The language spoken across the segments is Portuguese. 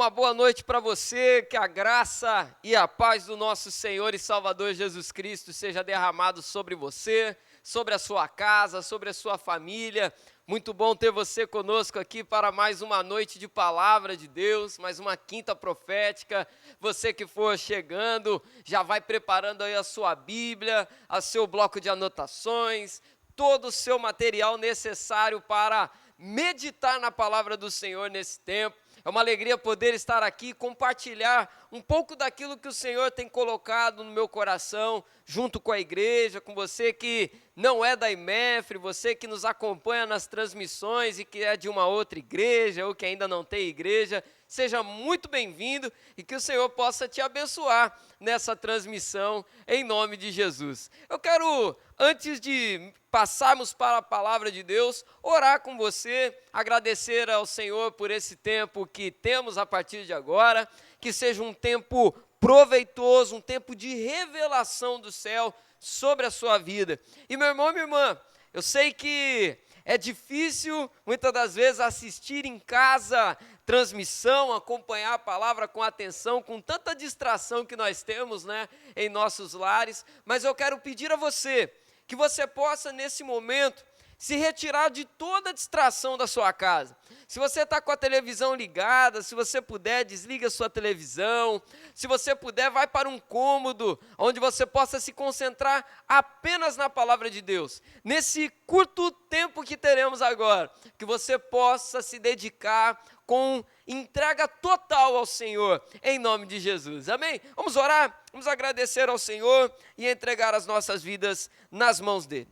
Uma boa noite para você, que a graça e a paz do nosso Senhor e Salvador Jesus Cristo seja derramado sobre você, sobre a sua casa, sobre a sua família. Muito bom ter você conosco aqui para mais uma noite de palavra de Deus, mais uma quinta profética. Você que for chegando, já vai preparando aí a sua Bíblia, o seu bloco de anotações, todo o seu material necessário para meditar na palavra do Senhor nesse tempo. É uma alegria poder estar aqui e compartilhar um pouco daquilo que o Senhor tem colocado no meu coração, junto com a igreja, com você que não é da IMEFRE, você que nos acompanha nas transmissões e que é de uma outra igreja ou que ainda não tem igreja. Seja muito bem-vindo e que o Senhor possa te abençoar nessa transmissão, em nome de Jesus. Eu quero, antes de passarmos para a palavra de Deus, orar com você, agradecer ao Senhor por esse tempo que temos a partir de agora, que seja um tempo proveitoso, um tempo de revelação do céu sobre a sua vida. E meu irmão e minha irmã, eu sei que é difícil, muitas das vezes, assistir em casa transmissão, acompanhar a palavra com atenção, com tanta distração que nós temos, né, em nossos lares, mas eu quero pedir a você, que você possa nesse momento se retirar de toda a distração da sua casa. Se você está com a televisão ligada, se você puder, desliga a sua televisão. Se você puder, vai para um cômodo onde você possa se concentrar apenas na palavra de Deus. Nesse curto tempo que teremos agora, que você possa se dedicar com entrega total ao Senhor, em nome de Jesus. Amém? Vamos orar? Vamos agradecer ao Senhor e entregar as nossas vidas nas mãos dele.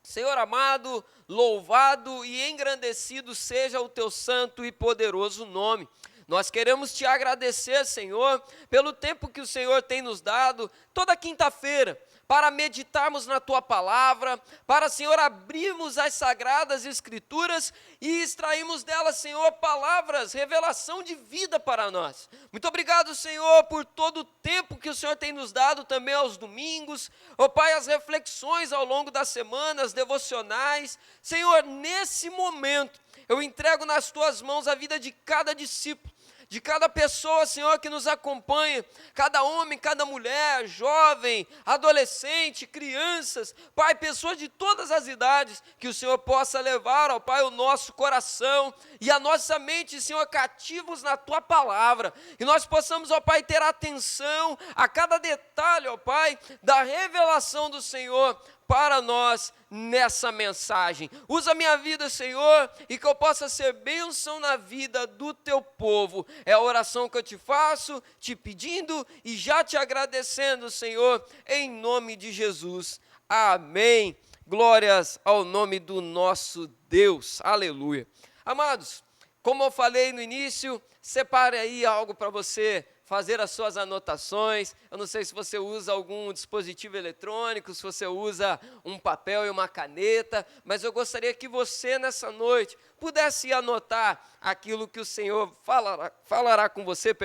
Senhor amado, louvado e engrandecido seja o teu santo e poderoso nome. Nós queremos te agradecer, Senhor, pelo tempo que o Senhor tem nos dado, toda quinta-feira, para meditarmos na tua palavra, para, Senhor, abrirmos as sagradas escrituras e extrairmos delas, Senhor, palavras, revelação de vida para nós. Muito obrigado, Senhor, por todo o tempo que o Senhor tem nos dado também aos domingos, ó Pai, as reflexões ao longo da semana, as devocionais. Senhor, nesse momento, eu entrego nas tuas mãos a vida de cada discípulo, de cada pessoa, Senhor, que nos acompanha, cada homem, cada mulher, jovem, adolescente, crianças, Pai, pessoas de todas as idades, que o Senhor possa levar, ó Pai, o nosso coração e a nossa mente, Senhor, cativos na Tua palavra, e nós possamos, ó Pai, ter atenção a cada detalhe, ó Pai, da revelação do Senhor para nós nessa mensagem. Usa a minha vida, Senhor, e que eu possa ser bênção na vida do teu povo. É a oração que eu te faço, te pedindo e já te agradecendo, Senhor, em nome de Jesus. Amém. Glórias ao nome do nosso Deus. Aleluia. Amados, como eu falei no início, separe aí algo para você fazer as suas anotações. Eu não sei se você usa algum dispositivo eletrônico, se você usa um papel e uma caneta, mas eu gostaria que você nessa noite pudesse anotar aquilo que o Senhor falará com você,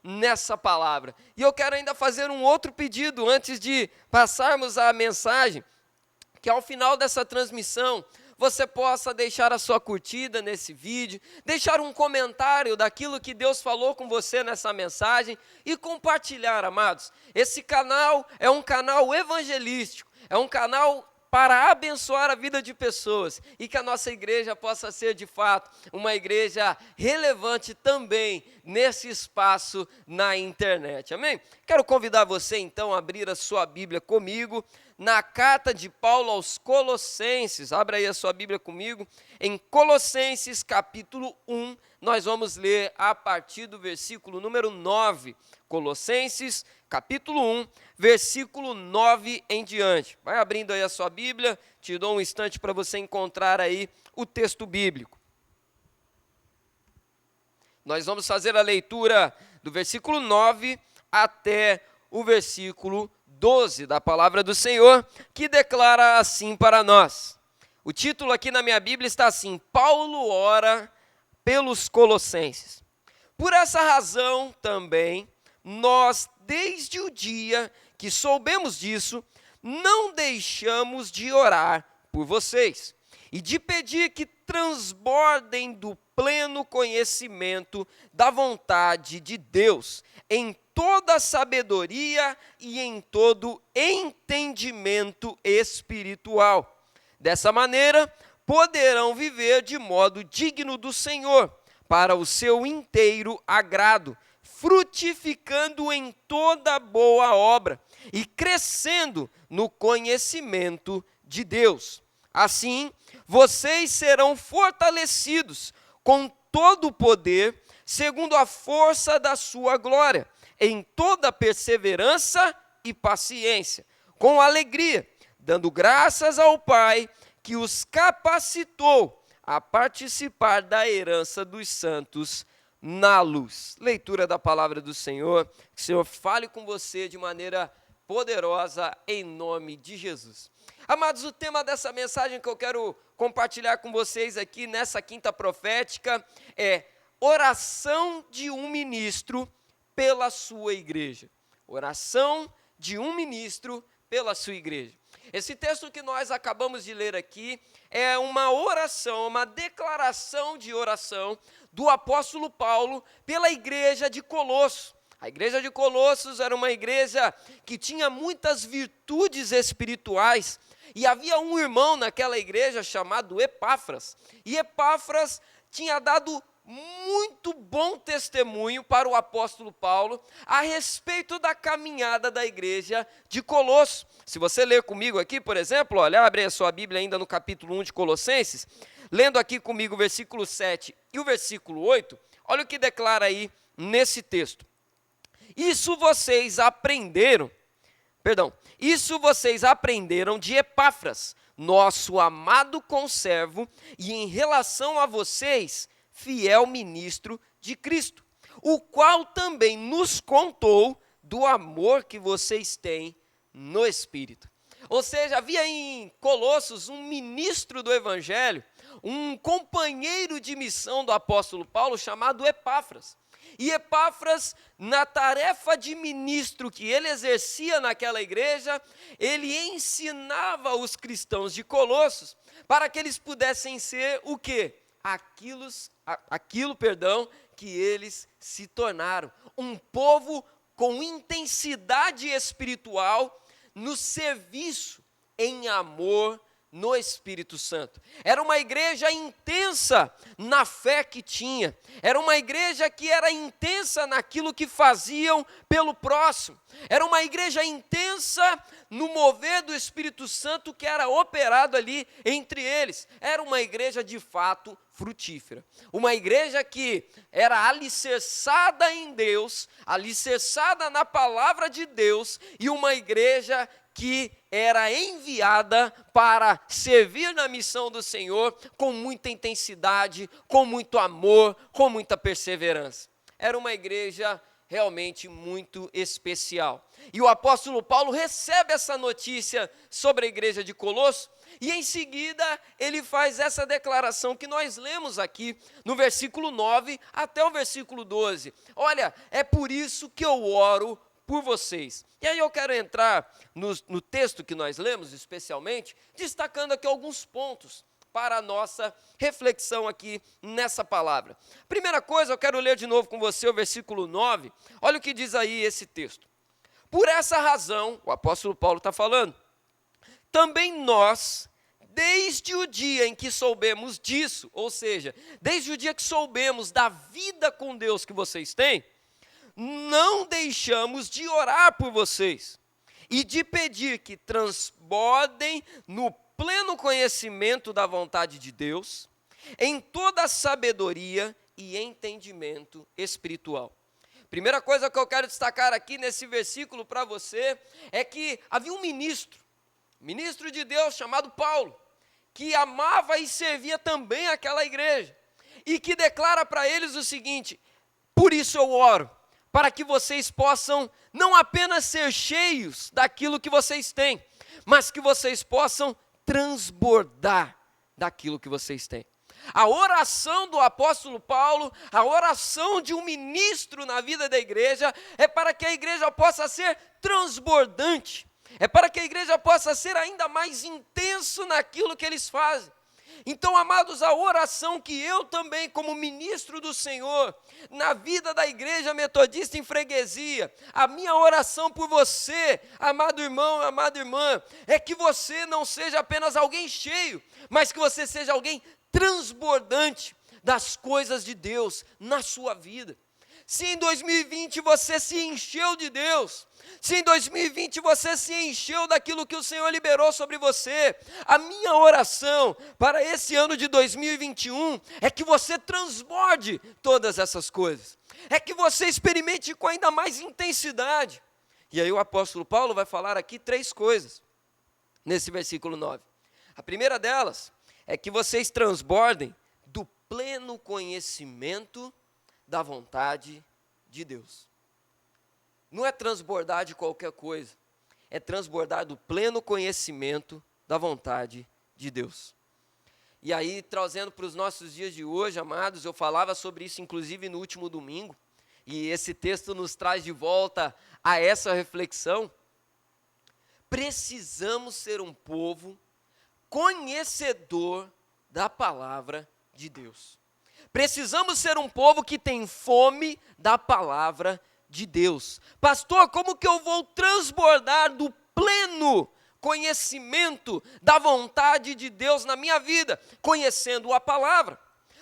nessa palavra. E eu quero ainda fazer um outro pedido antes de passarmos a mensagem, que ao final dessa transmissão você possa deixar a sua curtida nesse vídeo, deixar um comentário daquilo que Deus falou com você nessa mensagem e compartilhar, amados. Esse canal é um canal evangelístico, é um canal para abençoar a vida de pessoas e que a nossa igreja possa ser de fato uma igreja relevante também nesse espaço na internet, amém? Quero convidar você então a abrir a sua Bíblia comigo na carta de Paulo aos Colossenses. Abra aí a sua Bíblia comigo, em Colossenses capítulo 1, nós vamos ler a partir do versículo número 9, Colossenses capítulo 1, versículo 9 em diante. Vai abrindo aí a sua Bíblia, te dou um instante para você encontrar aí o texto bíblico. Nós vamos fazer a leitura do versículo 9 até o versículo 12 da palavra do Senhor, que declara assim para nós. O título aqui na minha Bíblia está assim: Paulo ora pelos Colossenses. Por essa razão também, nós, desde o dia que soubemos disso, não deixamos de orar por vocês e de pedir que transbordem do pleno conhecimento da vontade de Deus, em toda sabedoria e em todo entendimento espiritual. Dessa maneira, poderão viver de modo digno do Senhor, para o seu inteiro agrado, frutificando em toda boa obra e crescendo no conhecimento de Deus. Assim, vocês serão fortalecidos com todo o poder, segundo a força da sua glória, em toda perseverança e paciência, com alegria, dando graças ao Pai que os capacitou a participar da herança dos santos na luz. Leitura da palavra do Senhor. Que o Senhor fale com você de maneira poderosa em nome de Jesus. Amados, o tema dessa mensagem que eu quero compartilhar com vocês aqui nessa quinta profética é oração de um ministro pela sua igreja. Oração de um ministro pela sua igreja. Esse texto que nós acabamos de ler aqui é uma oração, uma declaração de oração do apóstolo Paulo pela igreja de Colosso. A igreja de Colossos era uma igreja que tinha muitas virtudes espirituais, e havia um irmão naquela igreja chamado Epáfras, e Epáfras tinha dado muito bom testemunho para o apóstolo Paulo a respeito da caminhada da igreja de Colosso. Se você ler comigo aqui, por exemplo, olha, abre a sua Bíblia ainda no capítulo 1 de Colossenses, lendo aqui comigo o versículo 7 e o versículo 8, olha o que declara aí nesse texto. Isso vocês aprenderam de Epáfras, nosso amado conservo, e em relação a vocês, fiel ministro de Cristo, o qual também nos contou do amor que vocês têm no Espírito. Ou seja, havia em Colossos um ministro do Evangelho, um companheiro de missão do apóstolo Paulo chamado Epáfras. E Epáfras, na tarefa de ministro que ele exercia naquela igreja, ele ensinava os cristãos de Colossos para que eles pudessem ser o quê? Aquilo que eles se tornaram. Um povo com intensidade espiritual no serviço, em amor, no Espírito Santo. Era uma igreja intensa na fé que tinha. Era uma igreja que era intensa naquilo que faziam pelo próximo. Era uma igreja intensa no mover do Espírito Santo que era operado ali entre eles. Era uma igreja de fato frutífera. Uma igreja que era alicerçada em Deus, alicerçada na palavra de Deus, e uma igreja que era enviada para servir na missão do Senhor com muita intensidade, com muito amor, com muita perseverança. Era uma igreja realmente muito especial. E o apóstolo Paulo recebe essa notícia sobre a igreja de Colosso, e em seguida ele faz essa declaração que nós lemos aqui no versículo 9 até o versículo 12. Olha, é por isso que eu oro por vocês. E aí eu quero entrar no texto que nós lemos, especialmente, destacando aqui alguns pontos para a nossa reflexão aqui nessa palavra. Primeira coisa, eu quero ler de novo com você o versículo 9. Olha o que diz aí esse texto. Por essa razão, o apóstolo Paulo está falando, também nós, desde o dia em que soubemos disso, ou seja, desde o dia que soubemos da vida com Deus que vocês têm, não deixamos de orar por vocês e de pedir que transbordem no pleno conhecimento da vontade de Deus, em toda sabedoria e entendimento espiritual. Primeira coisa que eu quero destacar aqui nesse versículo para você é que havia um ministro de Deus chamado Paulo, que amava e servia também aquela igreja, e que declara para eles o seguinte: por isso eu oro, para que vocês possam não apenas ser cheios daquilo que vocês têm, mas que vocês possam transbordar daquilo que vocês têm. A oração do apóstolo Paulo, a oração de um ministro na vida da igreja, é para que a igreja possa ser transbordante, é para que a igreja possa ser ainda mais intenso naquilo que eles fazem. Então, amados, a oração que eu também, como ministro do Senhor, na vida da igreja metodista em Freguesia, a minha oração por você, amado irmão, amada irmã, é que você não seja apenas alguém cheio, mas que você seja alguém transbordante das coisas de Deus na sua vida. Se em 2020 você se encheu de Deus, se em 2020 você se encheu daquilo que o Senhor liberou sobre você, a minha oração para esse ano de 2021 é que você transborde todas essas coisas, é que você experimente com ainda mais intensidade. E aí o apóstolo Paulo vai falar aqui 3 coisas, nesse versículo 9. A primeira delas é que vocês transbordem do pleno conhecimento da vontade de Deus. Não é transbordar de qualquer coisa, é transbordar do pleno conhecimento da vontade de Deus. E aí, trazendo para os nossos dias de hoje, amados, eu falava sobre isso inclusive no último domingo, e esse texto nos traz de volta a essa reflexão. Precisamos ser um povo conhecedor da palavra de Deus. Precisamos ser um povo que tem fome da palavra de Deus. Pastor, como que eu vou transbordar do pleno conhecimento da vontade de Deus na minha vida? Conhecendo a palavra.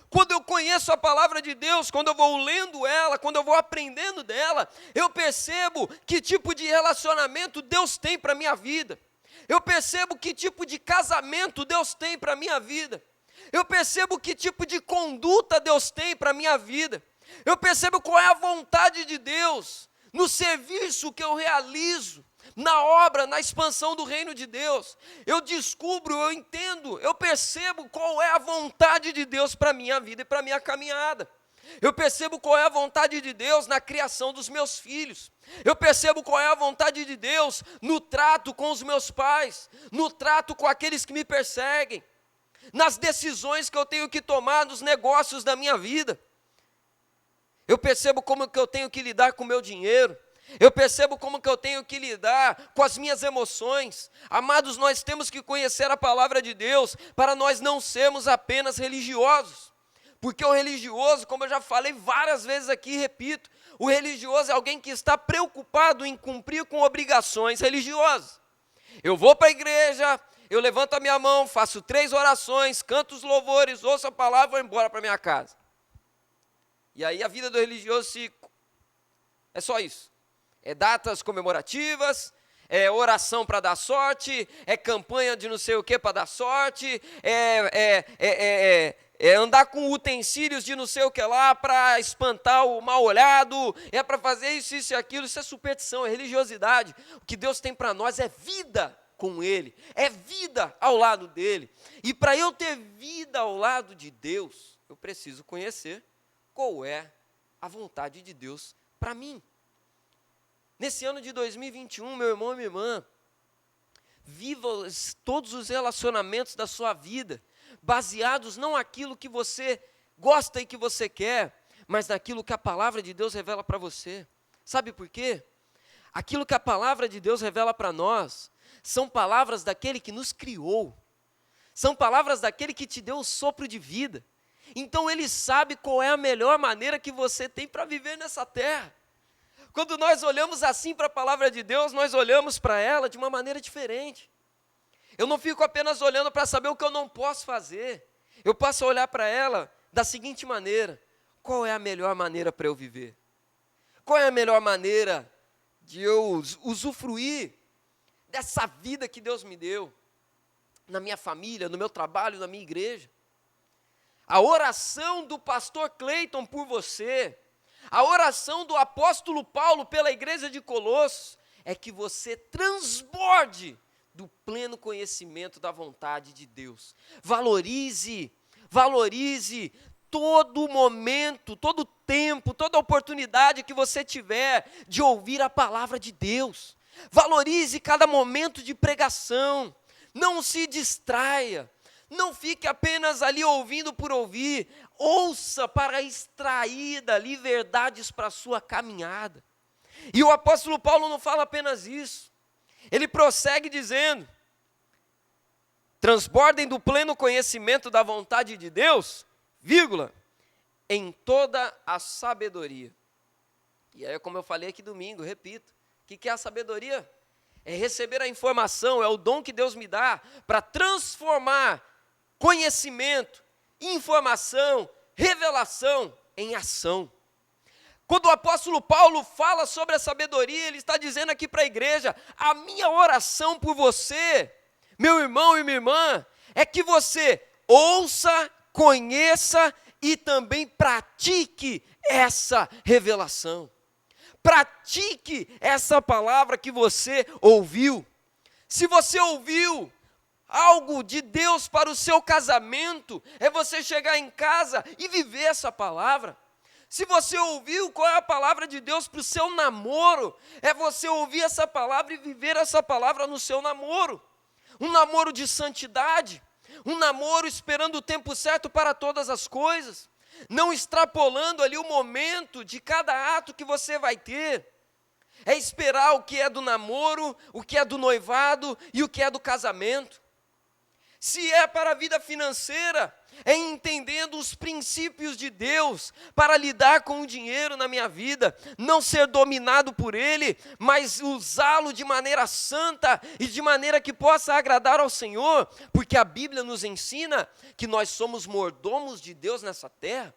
Quando eu conheço a palavra de Deus, quando eu vou lendo ela, quando eu vou aprendendo dela, eu percebo que tipo de relacionamento Deus tem para a minha vida. Eu percebo que tipo de casamento Deus tem para a minha vida. Eu percebo que tipo de conduta Deus tem para a minha vida. Eu percebo qual é a vontade de Deus no serviço que eu realizo, na obra, na expansão do reino de Deus. Eu descubro, eu entendo, eu percebo qual é a vontade de Deus para a minha vida e para a minha caminhada. Eu percebo qual é a vontade de Deus na criação dos meus filhos. Eu percebo qual é a vontade de Deus no trato com os meus pais, no trato com aqueles que me perseguem, nas decisões que eu tenho que tomar nos negócios da minha vida. Eu percebo como que eu tenho que lidar com o meu dinheiro. Eu percebo como que eu tenho que lidar com as minhas emoções. Amados, nós temos que conhecer a palavra de Deus para nós não sermos apenas religiosos. Porque o religioso, como eu já falei várias vezes aqui, repito, o religioso é alguém que está preocupado em cumprir com obrigações religiosas. Eu vou para a igreja, eu levanto a minha mão, faço 3 orações, canto os louvores, ouço a palavra e vou embora para minha casa. E aí a vida do religioso é só isso. É datas comemorativas, é oração para dar sorte, é campanha de não sei o que para dar sorte, é andar com utensílios de não sei o que lá para espantar o mal-olhado, é para fazer isso, isso e aquilo. Isso é superstição, é religiosidade. O que Deus tem para nós é vida com Ele, é vida ao lado dEle. E para eu ter vida ao lado de Deus, eu preciso conhecer qual é a vontade de Deus para mim. Nesse ano de 2021, meu irmão e minha irmã, viva todos os relacionamentos da sua vida, baseados não naquilo que você gosta e que você quer, mas naquilo que a palavra de Deus revela para você. Sabe por quê? Aquilo que a palavra de Deus revela para nós, são palavras daquele que nos criou, são palavras daquele que te deu o sopro de vida. Então Ele sabe qual é a melhor maneira que você tem para viver nessa terra. Quando nós olhamos assim para a palavra de Deus, nós olhamos para ela de uma maneira diferente. Eu não fico apenas olhando para saber o que eu não posso fazer. Eu passo a olhar para ela da seguinte maneira: qual é a melhor maneira para eu viver? Qual é a melhor maneira de eu usufruir dessa vida que Deus me deu? Na minha família, no meu trabalho, na minha igreja. A oração do pastor Cleiton por você, a oração do apóstolo Paulo pela igreja de Colossos, é que você transborde do pleno conhecimento da vontade de Deus. Valorize todo momento, todo tempo, toda oportunidade que você tiver de ouvir a palavra de Deus. Valorize cada momento de pregação. Não se distraia. Não fique apenas ali ouvindo por ouvir. Ouça para extrair dali verdades para a sua caminhada. E o apóstolo Paulo não fala apenas isso. Ele prossegue dizendo: transbordem do pleno conhecimento da vontade de Deus, vírgula, em toda a sabedoria. E aí, como eu falei aqui domingo, repito, o que é a sabedoria? É receber a informação, é o dom que Deus me dá para transformar conhecimento, informação, revelação em ação. Quando o apóstolo Paulo fala sobre a sabedoria, ele está dizendo aqui para a igreja: a minha oração por você, meu irmão e minha irmã, é que você ouça, conheça e também pratique essa revelação. Pratique essa palavra que você ouviu. Se você ouviu algo de Deus para o seu casamento, é você chegar em casa e viver essa palavra. Se você ouviu qual é a palavra de Deus para o seu namoro, é você ouvir essa palavra e viver essa palavra no seu namoro. Um namoro de santidade, um namoro esperando o tempo certo para todas as coisas, não extrapolando ali o momento de cada ato que você vai ter. É esperar o que é do namoro, o que é do noivado e o que é do casamento. Se é para a vida financeira, é entendendo os princípios de Deus para lidar com o dinheiro na minha vida, não ser dominado por ele, mas usá-lo de maneira santa e de maneira que possa agradar ao Senhor, porque a Bíblia nos ensina que nós somos mordomos de Deus nessa terra.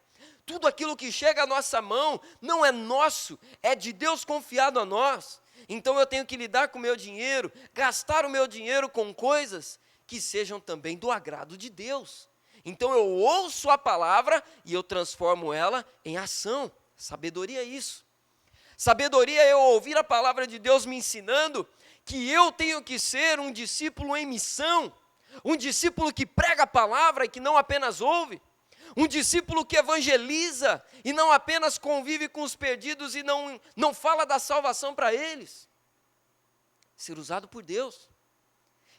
Tudo aquilo que chega à nossa mão não é nosso, é de Deus confiado a nós. Então eu tenho que lidar com o meu dinheiro, gastar o meu dinheiro com coisas que sejam também do agrado de Deus. Então eu ouço a palavra e eu transformo ela em ação. Sabedoria é isso. Sabedoria é eu ouvir a palavra de Deus me ensinando que eu tenho que ser um discípulo em missão, um discípulo que prega a palavra e que não apenas ouve, um discípulo que evangeliza e não apenas convive com os perdidos e não fala da salvação para eles. Ser usado por Deus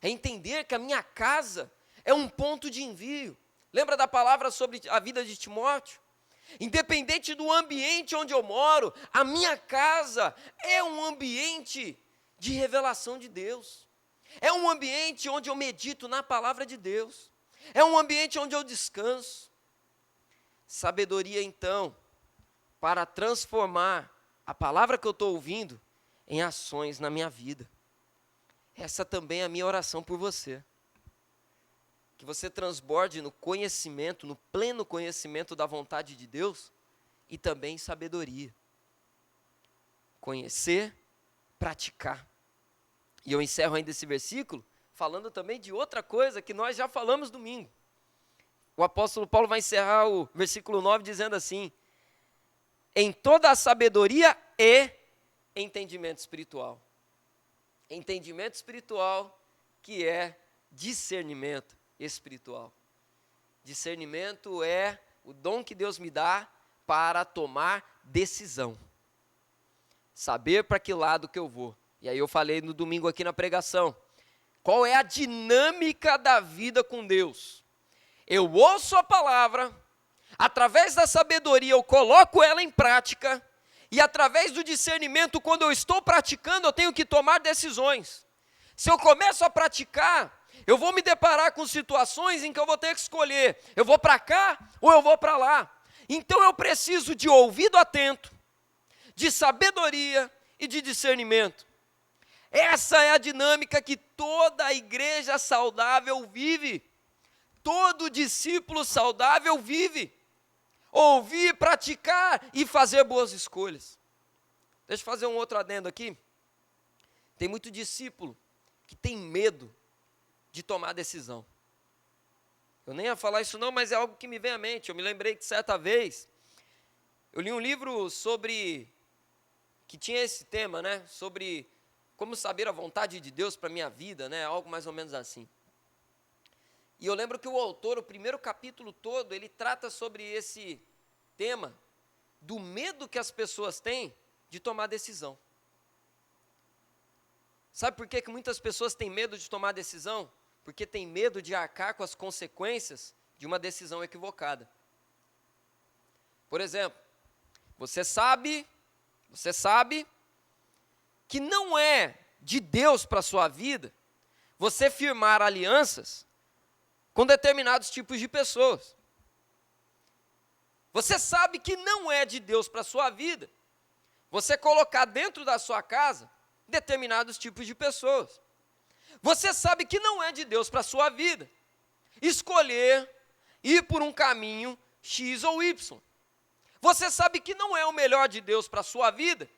é entender que a minha casa é um ponto de envio. Lembra da palavra sobre a vida de Timóteo? Independente do ambiente onde eu moro, a minha casa é um ambiente de revelação de Deus. É um ambiente onde eu medito na palavra de Deus. É um ambiente onde eu descanso. Sabedoria, então, para transformar a palavra que eu estou ouvindo em ações na minha vida. Essa também é a minha oração por você. Que você transborde no conhecimento, no pleno conhecimento da vontade de Deus e também sabedoria. Conhecer, praticar. E eu encerro ainda esse versículo falando também de outra coisa que nós já falamos domingo. O apóstolo Paulo vai encerrar o versículo 9 dizendo assim: em toda a sabedoria e entendimento espiritual. Entendimento espiritual que é discernimento espiritual. Discernimento é o dom que Deus me dá para tomar decisão. Saber para que lado que eu vou. E aí eu falei no domingo aqui na pregação. Qual é a dinâmica da vida com Deus? Eu ouço a palavra, através da sabedoria eu coloco ela em prática, e através do discernimento, quando eu estou praticando, eu tenho que tomar decisões. Se eu começo a praticar, eu vou me deparar com situações em que eu vou ter que escolher, eu vou para cá ou eu vou para lá. Então eu preciso de ouvido atento, de sabedoria e de discernimento. Essa é a dinâmica que toda a igreja saudável vive. Todo discípulo saudável vive. Ouvir, praticar e fazer boas escolhas. Deixa eu fazer um outro adendo aqui. Tem muito discípulo que tem medo de tomar decisão. Eu nem ia falar isso não, mas é algo que me vem à mente. Eu me lembrei que certa vez, eu li um livro que tinha esse tema, né? Sobre como saber a vontade de Deus para a minha vida, né? Algo mais ou menos assim. E eu lembro que o autor, o primeiro capítulo todo, ele trata sobre esse tema do medo que as pessoas têm de tomar decisão. Sabe por que muitas pessoas têm medo de tomar decisão? Porque tem medo de arcar com as consequências de uma decisão equivocada. Por exemplo, você sabe que não é de Deus para a sua vida você firmar alianças com determinados tipos de pessoas. Você sabe que não é de Deus para a sua vida você colocar dentro da sua casa determinados tipos de pessoas. Você sabe que não é de Deus para a sua vida escolher ir por um caminho X ou Y. Você sabe que não é o melhor de Deus para a sua vida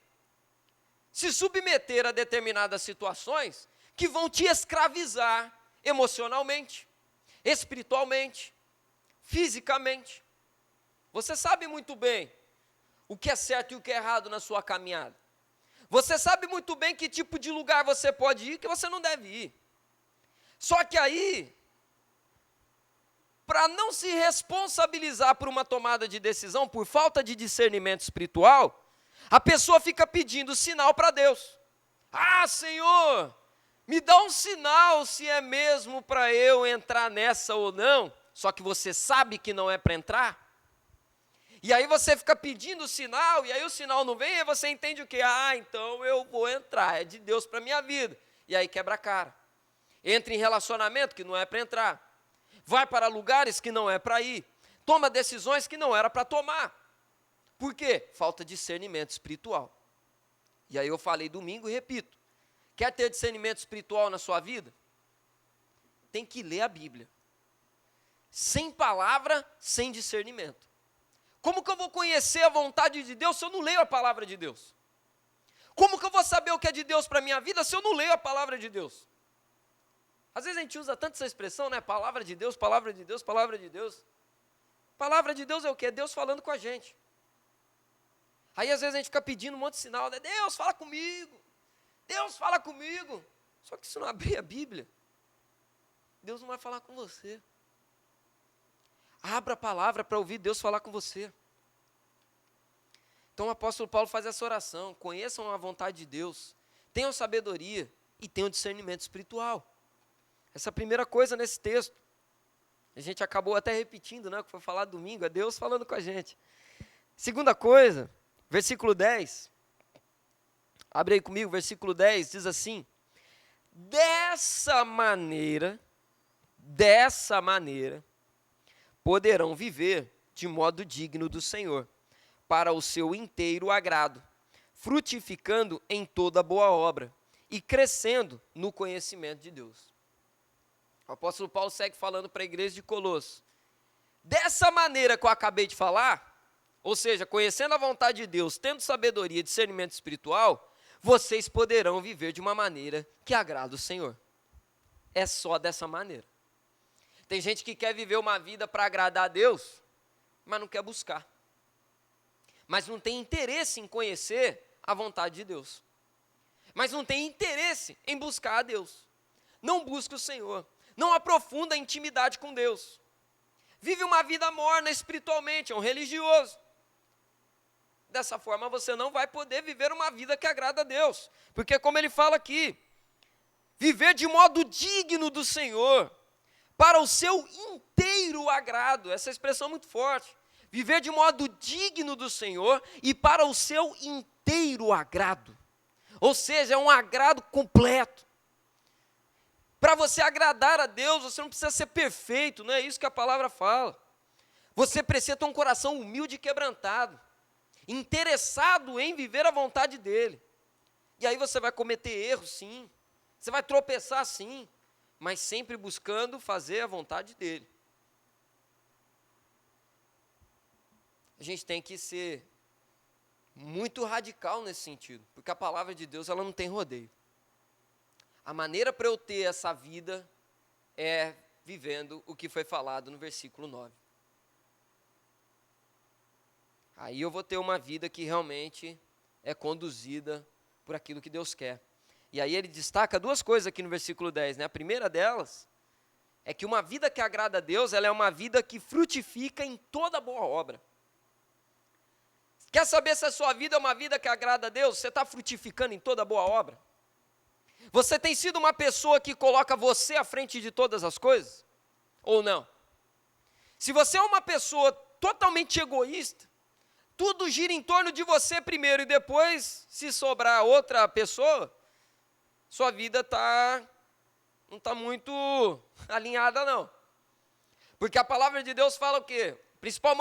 se submeter a determinadas situações que vão te escravizar emocionalmente, espiritualmente, fisicamente. Você sabe muito bem o que é certo e o que é errado na sua caminhada. Você sabe muito bem que tipo de lugar você pode ir e que você não deve ir. Só que aí, para não se responsabilizar por uma tomada de decisão, por falta de discernimento espiritual, a pessoa fica pedindo sinal para Deus. Ah, Senhor, me dá um sinal se é mesmo para eu entrar nessa ou não. Só que você sabe que não é para entrar. E aí você fica pedindo sinal, e aí o sinal não vem, e você entende o quê? Ah, então eu vou entrar, é de Deus para a minha vida. E aí quebra a cara. Entra em relacionamento que não é para entrar. Vai para lugares que não é para ir. Toma decisões que não era para tomar. Por quê? Falta de discernimento espiritual. E aí eu falei domingo e repito. Quer ter discernimento espiritual na sua vida? Tem que ler a Bíblia. Sem palavra, sem discernimento. Como que eu vou conhecer a vontade de Deus se eu não leio a palavra de Deus? Como que eu vou saber o que é de Deus para a minha vida se eu não leio a palavra de Deus? Às vezes a gente usa tanto essa expressão, né? Palavra de Deus, palavra de Deus, palavra de Deus. Palavra de Deus é o quê? É Deus falando com a gente. Aí às vezes a gente fica pedindo um monte de sinal, né? Deus, fala comigo. Deus, fala comigo. Só que se não abrir a Bíblia, Deus não vai falar com você. Abra a palavra para ouvir Deus falar com você. Então o apóstolo Paulo faz essa oração. Conheçam a vontade de Deus. Tenham sabedoria e tenham discernimento espiritual. Essa é a primeira coisa nesse texto. A gente acabou até repetindo, né, o que foi falado domingo. É Deus falando com a gente. Segunda coisa, versículo 10. Abre aí comigo, versículo 10, diz assim: dessa maneira, poderão viver de modo digno do Senhor, para o seu inteiro agrado, frutificando em toda boa obra e crescendo no conhecimento de Deus. O apóstolo Paulo segue falando para a igreja de Colossos. Dessa maneira que eu acabei de falar, ou seja, conhecendo a vontade de Deus, tendo sabedoria e discernimento espiritual, vocês poderão viver de uma maneira que agrada o Senhor. É só dessa maneira. Tem gente que quer viver uma vida para agradar a Deus, mas não quer buscar. Mas não tem interesse em conhecer a vontade de Deus. Mas não tem interesse em buscar a Deus. Não busca o Senhor. Não aprofunda a intimidade com Deus. Vive uma vida morna espiritualmente, é um religioso. Dessa forma você não vai poder viver uma vida que agrada a Deus. Porque como ele fala aqui, viver de modo digno do Senhor, para o seu inteiro agrado. Essa expressão é muito forte. Viver de modo digno do Senhor e para o seu inteiro agrado. Ou seja, é um agrado completo. Para você agradar a Deus, você não precisa ser perfeito, não é isso que a palavra fala. Você precisa ter um coração humilde e quebrantado, interessado em viver a vontade dEle. E aí você vai cometer erros, sim. Você vai tropeçar, sim. Mas sempre buscando fazer a vontade dEle. A gente tem que ser muito radical nesse sentido, porque a palavra de Deus ela não tem rodeio. A maneira para eu ter essa vida é vivendo o que foi falado no versículo 9. Aí eu vou ter uma vida que realmente é conduzida por aquilo que Deus quer. E aí ele destaca duas coisas aqui no versículo 10, né? A primeira delas é que uma vida que agrada a Deus, ela é uma vida que frutifica em toda boa obra. Quer saber se a sua vida é uma vida que agrada a Deus? Você está frutificando em toda boa obra? Você tem sido uma pessoa que coloca você à frente de todas as coisas? Ou não? Se você é uma pessoa totalmente egoísta, tudo gira em torno de você primeiro e depois, se sobrar outra pessoa, sua vida não está muito alinhada, não. Porque a palavra de Deus fala o quê? Principal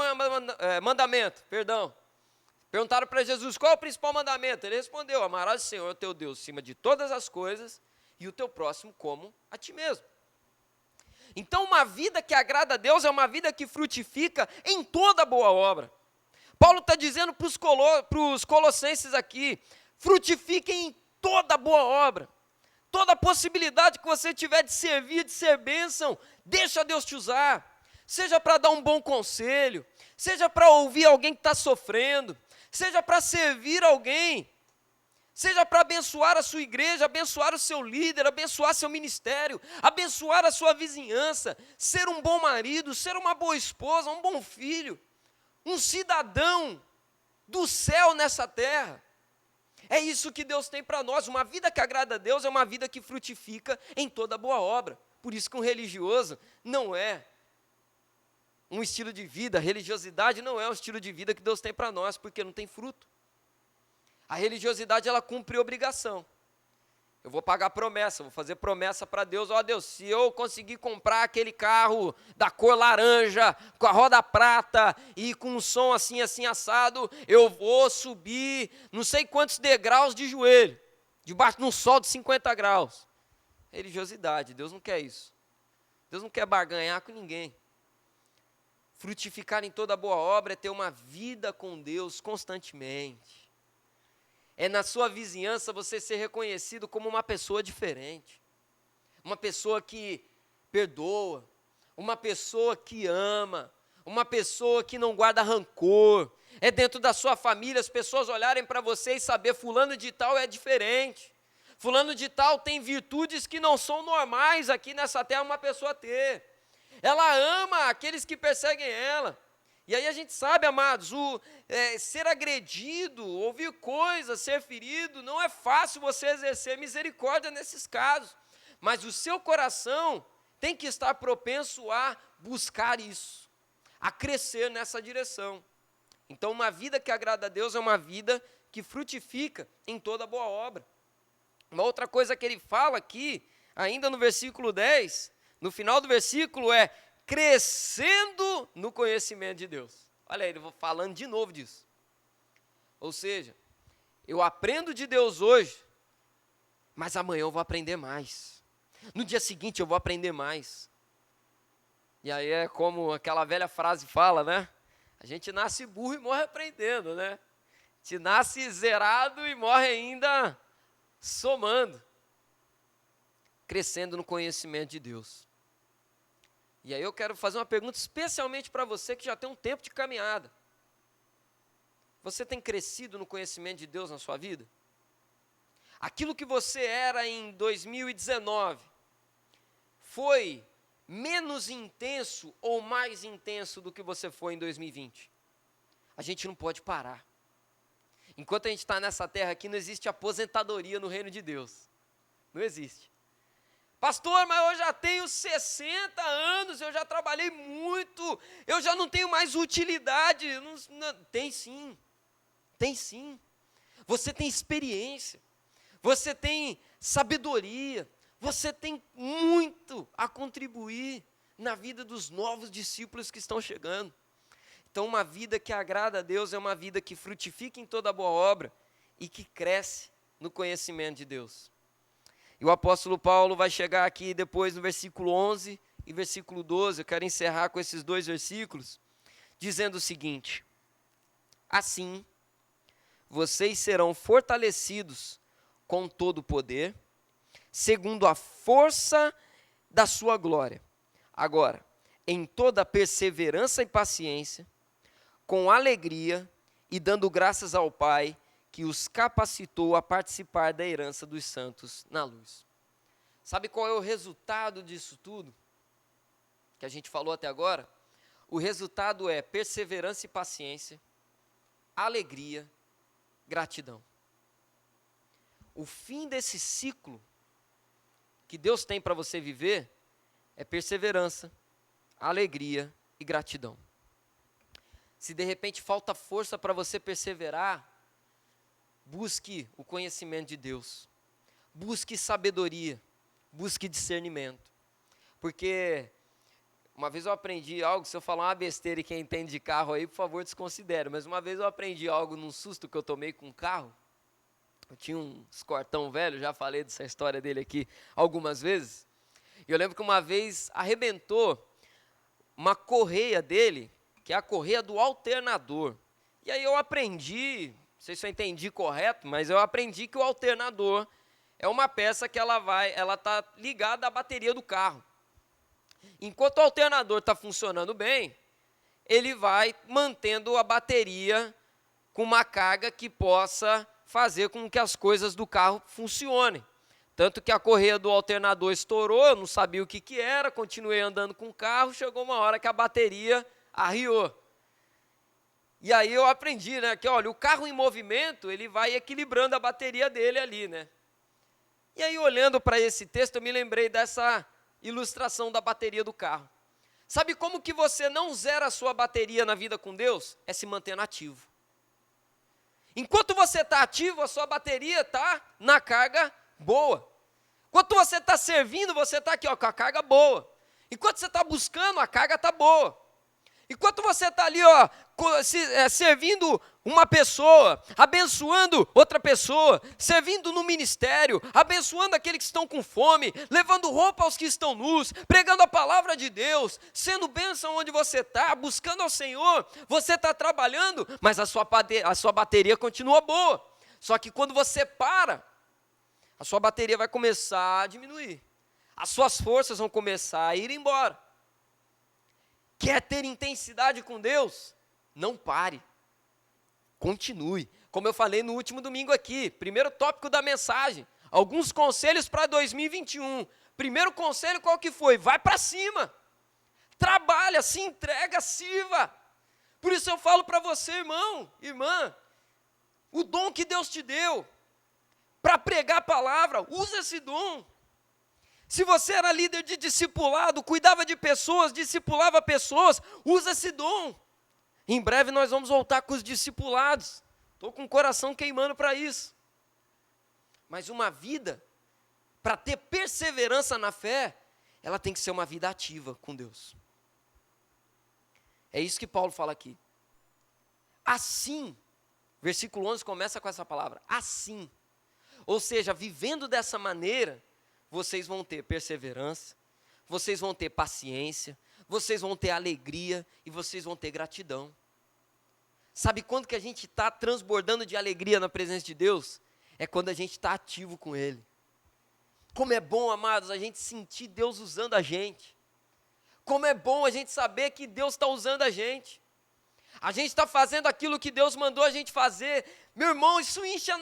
mandamento, perdão. Perguntaram para Jesus, qual é o principal mandamento? Ele respondeu, amarás o Senhor teu Deus acima de todas as coisas e o teu próximo como a ti mesmo. Então uma vida que agrada a Deus é uma vida que frutifica em toda boa obra. Paulo está dizendo para os colossenses aqui, frutifiquem em toda boa obra. Toda possibilidade que você tiver de servir, de ser bênção, deixa Deus te usar. Seja para dar um bom conselho, seja para ouvir alguém que está sofrendo, seja para servir alguém, seja para abençoar a sua igreja, abençoar o seu líder, abençoar seu ministério, abençoar a sua vizinhança, ser um bom marido, ser uma boa esposa, um bom filho, um cidadão do céu nessa terra. É isso que Deus tem para nós. Uma vida que agrada a Deus é uma vida que frutifica em toda boa obra. Por isso que um religioso não é um estilo de vida, a religiosidade não é um estilo de vida que Deus tem para nós, porque não tem fruto. A religiosidade, ela cumpre obrigação. Eu vou pagar promessa, vou fazer promessa para Deus, ó Deus, se eu conseguir comprar aquele carro da cor laranja, com a roda prata e com um som assim, assim assado, eu vou subir não sei quantos degraus de joelho, debaixo de um sol de 50 graus. Religiosidade, Deus não quer isso. Deus não quer barganhar com ninguém. Frutificar em toda boa obra é ter uma vida com Deus constantemente. É na sua vizinhança você ser reconhecido como uma pessoa diferente. Uma pessoa que perdoa, uma pessoa que ama, uma pessoa que não guarda rancor. É dentro da sua família as pessoas olharem para você e saber fulano de tal é diferente. Fulano de tal tem virtudes que não são normais aqui nessa terra uma pessoa ter. Ela ama aqueles que perseguem ela. E aí a gente sabe, amados, ser agredido, ouvir coisas, ser ferido, não é fácil você exercer misericórdia nesses casos. Mas o seu coração tem que estar propenso a buscar isso, a crescer nessa direção. Então uma vida que agrada a Deus é uma vida que frutifica em toda boa obra. Uma outra coisa que ele fala aqui, ainda no versículo 10, no final do versículo é crescendo no conhecimento de Deus. Olha aí, ele falando de novo disso. Ou seja, eu aprendo de Deus hoje, mas amanhã eu vou aprender mais. No dia seguinte eu vou aprender mais. E aí é como aquela velha frase fala, né? A gente nasce burro e morre aprendendo, né? A gente nasce zerado e morre ainda somando. Crescendo no conhecimento de Deus. E aí eu quero fazer uma pergunta especialmente para você que já tem um tempo de caminhada. Você tem crescido no conhecimento de Deus na sua vida? Aquilo que você era em 2019 foi menos intenso ou mais intenso do que você foi em 2020? A gente não pode parar. Enquanto a gente está nessa terra aqui, não existe aposentadoria no reino de Deus. Não existe. Pastor, mas eu já tenho 60 anos, eu já trabalhei muito, eu já não tenho mais utilidade. Tem sim, tem sim. Você tem experiência, você tem sabedoria, você tem muito a contribuir na vida dos novos discípulos que estão chegando. Então uma vida que agrada a Deus é uma vida que frutifica em toda boa obra e que cresce no conhecimento de Deus. E o apóstolo Paulo vai chegar aqui depois no versículo 11 e versículo 12, eu quero encerrar com esses dois versículos, dizendo o seguinte: assim, vocês serão fortalecidos com todo o poder, segundo a força da sua glória. Agora, em toda perseverança e paciência, com alegria e dando graças ao Pai, que os capacitou a participar da herança dos santos na luz. Sabe qual é o resultado disso tudo? que a gente falou até agora, o resultado é perseverança e paciência, alegria, gratidão. O fim desse ciclo que Deus tem para você viver é perseverança, alegria e gratidão. Se de repente falta força para você perseverar, busque o conhecimento de Deus, busque sabedoria, busque discernimento. Porque uma vez eu aprendi algo, se eu falar uma besteira e quem entende de carro aí, por favor, desconsidere. Mas uma vez eu aprendi algo num susto que eu tomei com um carro. Eu tinha um escortão velho, já falei dessa história dele aqui algumas vezes. E eu lembro que uma vez arrebentou uma correia dele, que é a correia do alternador. E aí eu aprendi, não sei se eu entendi correto, mas eu aprendi que o alternador é uma peça que ela está ligada à bateria do carro. Enquanto o alternador está funcionando bem, ele vai mantendo a bateria com uma carga que possa fazer com que as coisas do carro funcionem. Tanto que a correia do alternador estourou, eu não sabia o que era, continuei andando com o carro, chegou uma hora que a bateria arriou. E aí eu aprendi, né, que olha, o carro em movimento, ele vai equilibrando a bateria dele ali, né. E aí olhando para esse texto, eu me lembrei dessa ilustração da bateria do carro. Sabe como que você não zera a sua bateria na vida com Deus? É se mantendo ativo. Enquanto você está ativo, a sua bateria está na carga boa. Enquanto você está servindo, você está aqui ó, com a carga boa. Enquanto você está buscando, a carga está boa. Enquanto você está ali ó, servindo uma pessoa, abençoando outra pessoa, servindo no ministério, abençoando aqueles que estão com fome, levando roupa aos que estão nus, pregando a palavra de Deus, sendo bênção onde você está, buscando ao Senhor, você está trabalhando, mas a sua bateria continua boa. Só que quando você para, a sua bateria vai começar a diminuir, as suas forças vão começar a ir embora. Quer ter intensidade com Deus? Não pare. Continue. Como eu falei no último domingo aqui, primeiro tópico da mensagem, alguns conselhos para 2021. Primeiro conselho qual que foi? Vai para cima. Trabalha, se entrega, sirva. Por isso eu falo para você, irmão, irmã, o dom que Deus te deu para pregar a palavra, usa esse dom. Se você era líder de discipulado, cuidava de pessoas, discipulava pessoas, usa esse dom. Em breve nós vamos voltar com os discipulados. Estou com o coração queimando para isso. Mas uma vida, para ter perseverança na fé, ela tem que ser uma vida ativa com Deus. É isso que Paulo fala aqui. Assim, versículo 11 começa com essa palavra, assim. Ou seja, vivendo dessa maneira, vocês vão ter perseverança, vocês vão ter paciência, vocês vão ter alegria e vocês vão ter gratidão. Sabe quando que a gente está transbordando de alegria na presença de Deus? É quando a gente está ativo com Ele. Como é bom, amados, a gente sentir Deus usando a gente. Como é bom a gente saber que Deus está usando a gente. A gente está fazendo aquilo que Deus mandou a gente fazer. Meu irmão, isso enche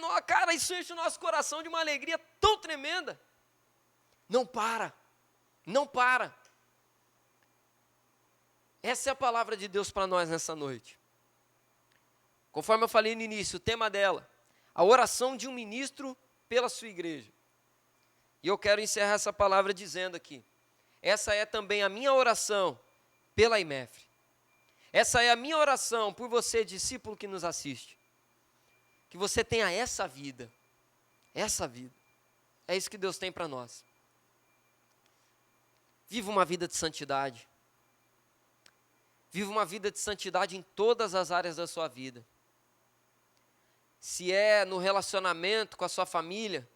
isso enche o nosso coração de uma alegria tão tremenda. Não para, não para. Essa é a palavra de Deus para nós nessa noite. Conforme eu falei no início, o tema dela, a oração de um ministro pela sua igreja. E eu quero encerrar essa palavra dizendo aqui, essa é também a minha oração pela IMEFRE. Essa é a minha oração por você, discípulo que nos assiste. Que você tenha essa vida. Essa vida. É isso que Deus tem para nós. Viva uma vida de santidade. Viva uma vida de santidade em todas as áreas da sua vida. Se é no relacionamento com a sua família,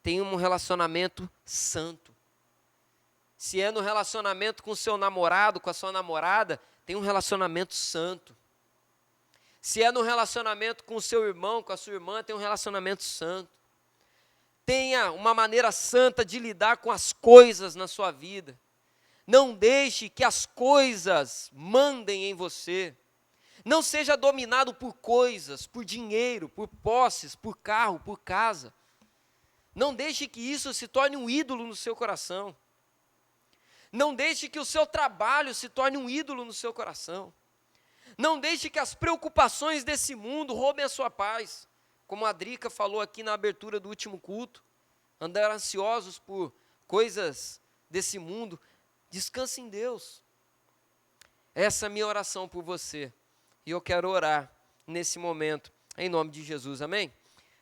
tenha um relacionamento santo. Se é no relacionamento com o seu namorado, com a sua namorada, tenha um relacionamento santo. Se é no relacionamento com o seu irmão, com a sua irmã, tenha um relacionamento santo. Tenha uma maneira santa de lidar com as coisas na sua vida. Não deixe que as coisas mandem em você. Não seja dominado por coisas, por dinheiro, por posses, por carro, por casa. Não deixe que isso se torne um ídolo no seu coração. Não deixe que o seu trabalho se torne um ídolo no seu coração. Não deixe que as preocupações desse mundo roubem a sua paz. Como a Drica falou aqui na abertura do último culto, andar ansiosos por coisas desse mundo, descanse em Deus. Essa é a minha oração por você. E eu quero orar nesse momento, em nome de Jesus, amém?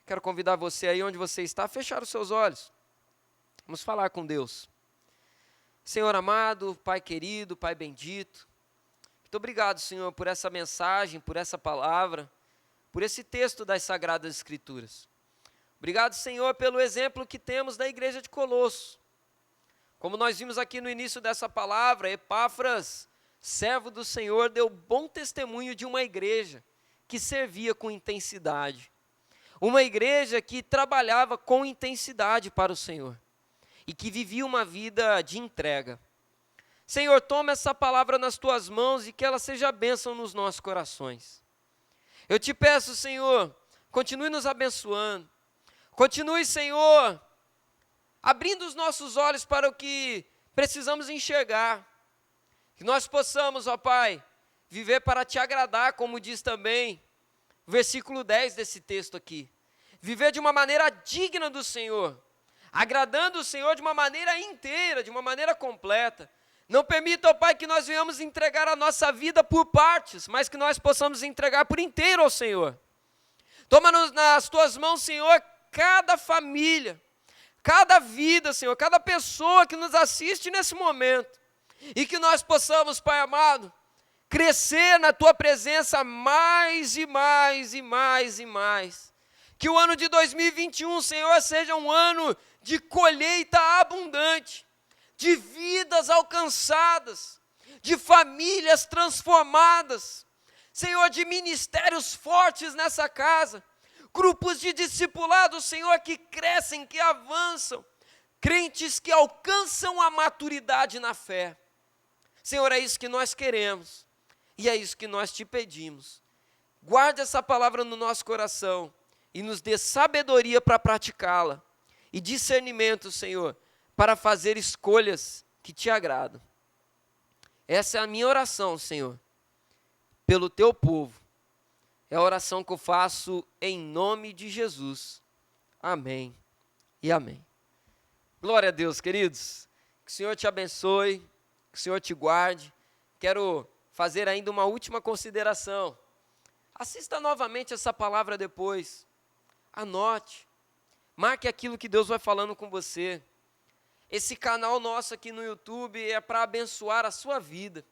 Quero convidar você aí onde você está a fechar os seus olhos. Vamos falar com Deus. Senhor amado, Pai querido, Pai bendito, muito obrigado, Senhor, por essa mensagem, por essa palavra, por esse texto das Sagradas Escrituras. Obrigado, Senhor, pelo exemplo que temos da igreja de Colosso. Como nós vimos aqui no início dessa palavra, Epáfras, servo do Senhor, deu bom testemunho de uma igreja que servia com intensidade. Uma igreja que trabalhava com intensidade para o Senhor e que vivia uma vida de entrega. Senhor, toma essa palavra nas tuas mãos e que ela seja bênção nos nossos corações. Eu te peço, Senhor, continue nos abençoando. Continue, Senhor, abrindo os nossos olhos para o que precisamos enxergar. Que nós possamos, ó Pai, viver para te agradar, como diz também o versículo 10 desse texto aqui. Viver de uma maneira digna do Senhor, agradando o Senhor de uma maneira inteira, de uma maneira completa. Não permita, ó Pai, que nós venhamos entregar a nossa vida por partes, mas que nós possamos entregar por inteiro ao Senhor. Toma-nos nas tuas mãos, Senhor, cada família, cada vida, Senhor, cada pessoa que nos assiste nesse momento. E que nós possamos, Pai amado, crescer na tua presença mais e mais e mais e mais. Que o ano de 2021, Senhor, seja um ano de colheita abundante, de vidas alcançadas, de famílias transformadas, Senhor, de ministérios fortes nessa casa, grupos de discipulados, Senhor, que crescem, que avançam, crentes que alcançam a maturidade na fé. Senhor, é isso que nós queremos e é isso que nós te pedimos. Guarde essa palavra no nosso coração e nos dê sabedoria para praticá-la e discernimento, Senhor, para fazer escolhas que te agradam. Essa é a minha oração, Senhor, pelo teu povo. É a oração que eu faço em nome de Jesus. Amém e amém. Glória a Deus, queridos. Que o Senhor te abençoe, que o Senhor te guarde. Quero fazer ainda uma última consideração. Assista novamente essa palavra depois. Anote. Marque aquilo que Deus vai falando com você. Esse canal nosso aqui no YouTube é para abençoar a sua vida.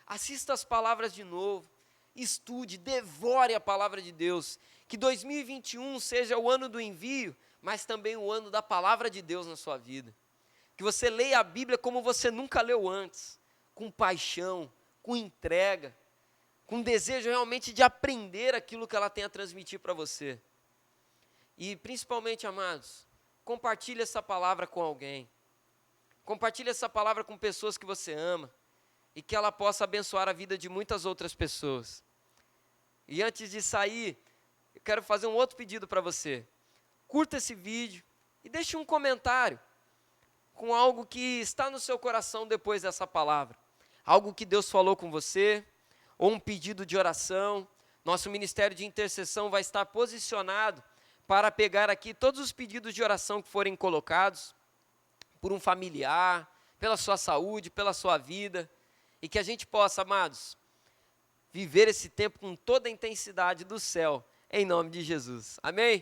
Assista as palavras de novo. Estude, devore a palavra de Deus. Que 2021 seja o ano do envio, mas também o ano da palavra de Deus na sua vida. Que você leia a Bíblia como você nunca leu antes. Com paixão, com entrega, com desejo realmente de aprender aquilo que ela tem a transmitir para você. E principalmente, amados, compartilhe essa palavra com alguém. Compartilhe essa palavra com pessoas que você ama e que ela possa abençoar a vida de muitas outras pessoas. E antes de sair, eu quero fazer um outro pedido para você. Curta esse vídeo e deixe um comentário com algo que está no seu coração depois dessa palavra. Algo que Deus falou com você, ou um pedido de oração. Nosso ministério de intercessão vai estar posicionado para pegar aqui todos os pedidos de oração que forem colocados por um familiar, pela sua saúde, pela sua vida, e que a gente possa, amados, viver esse tempo com toda a intensidade do céu, em nome de Jesus. Amém?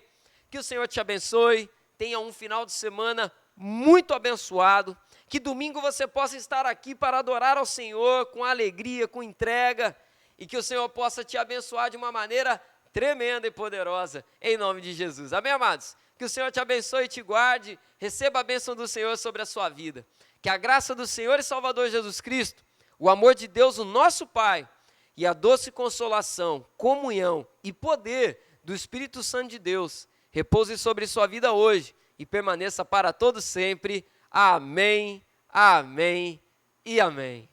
Que o Senhor te abençoe, tenha um final de semana muito abençoado, que domingo você possa estar aqui para adorar ao Senhor com alegria, com entrega, e que o Senhor possa te abençoar de uma maneira tremenda e poderosa, em nome de Jesus. Amém, amados? Que o Senhor te abençoe e te guarde, receba a bênção do Senhor sobre a sua vida. Que a graça do Senhor e Salvador Jesus Cristo, o amor de Deus, o nosso Pai, e a doce consolação, comunhão e poder do Espírito Santo de Deus, repouse sobre sua vida hoje e permaneça para todo sempre. Amém, amém e amém.